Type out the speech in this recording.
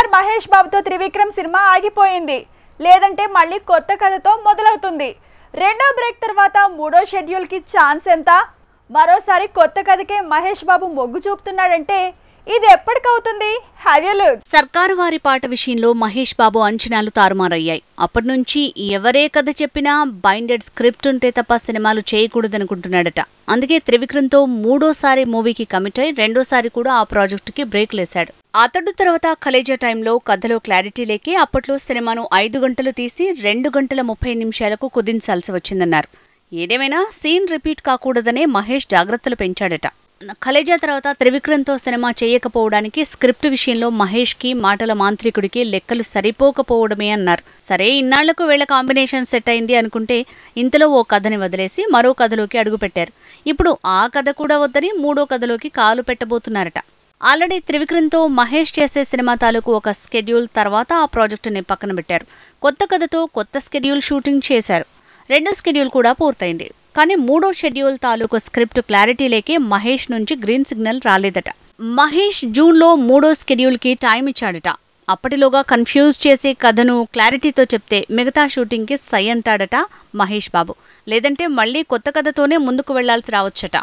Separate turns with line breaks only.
Star Mahesh బాబుతో Trivikram cinema ఆగిపోయింది. లేదంటే మళ్ళీ కొత్త కథతో మొదలవుతుంది. రెండో బ్రేక్ తర్వాత మూడో షెడ్యూల్ కి ఛాన్స్ ఎంత? మరోసారి కొత్త కథకే మహేష్ బాబు మొగ్గు చూపుతున్నాడంటే ఇది ఎప్పటికవుతుంది?
సర్కారు వారి పాట విషయంలో మహేష్ బాబు అంచనాలు తారుమారయ్యాయి. అప్పటి నుంచి ఎవరే కథ చెప్పినా బైండెడ్ స్క్రిప్ట్ ఉంటే తప్ప సినిమాలు చేయకూడదనుకుంటున్నాడట. అందుకే త్రివిక్రమ్తో మూడోసారి మూవీకి కమిట్ అయి రెండోసారి కూడా ఆ ప్రాజెక్టుకి బ్రేక్ లేశాడు. అతడు తర్వాత కలేజా టైంలో కథలో క్లారిటీ లేకే అప్పట్లో సినిమాను 5 గంటలు తీసి 2 గంటల 30 నిమిషాలకు కుదించాల్సి వచ్చిందన్నారు. ఏదేమైనా సీన్ రిపీట్ కాకూడదనే మహేష్ జాగ్రత్తలు పెంచాడట. కలేజా తర్వాత త్రివిక్రమ్తో సినిమా చేయకపోవడానికి స్క్రిప్ట్ విషయంలో మహేష్కి మాటల మాంత్రికుడికి లెక్కలు సరిపోకపోవడమే అన్నారు. సరే, ఇన్నాళ్లకు వీళ్ల కాంబినేషన్ సెట్ అయింది అనుకుంటే ఇంతలో ఓ కథని వదిలేసి మరో కథలోకి అడుగుపెట్టారు. ఇప్పుడు ఆ కథ కూడా వద్దని మూడో కథలోకి కాలు పెట్టబోతున్నారట. ఆల్రెడీ త్రివిక్రమ్తో మహేష్ చేసే సినిమా తాలూకు ఒక స్కెడ్యూల్ తర్వాత ఆ ప్రాజెక్టుని పక్కన పెట్టారు. కొత్త కథతో కొత్త స్కెడ్యూల్ షూటింగ్ చేశారు. రెండో స్కెడ్యూల్ కూడా పూర్తయింది. కానీ మూడో షెడ్యూల్ తాలూకు స్క్రిప్ట్ క్లారిటీ లేకే మహేష్ నుంచి గ్రీన్ సిగ్నల్ రాలేదట. మహేష్ జూన్లో మూడో స్కెడ్యూల్ కి టైం ఇచ్చాడట. అప్పటిలోగా కన్ఫ్యూజ్ చేసే కథను క్లారిటీతో చెప్తే మిగతా షూటింగ్ కి సై అంటాడట మహేష్ బాబు. లేదంటే మళ్లీ కొత్త కథతోనే ముందుకు వెళ్లాల్సి రావచ్చట.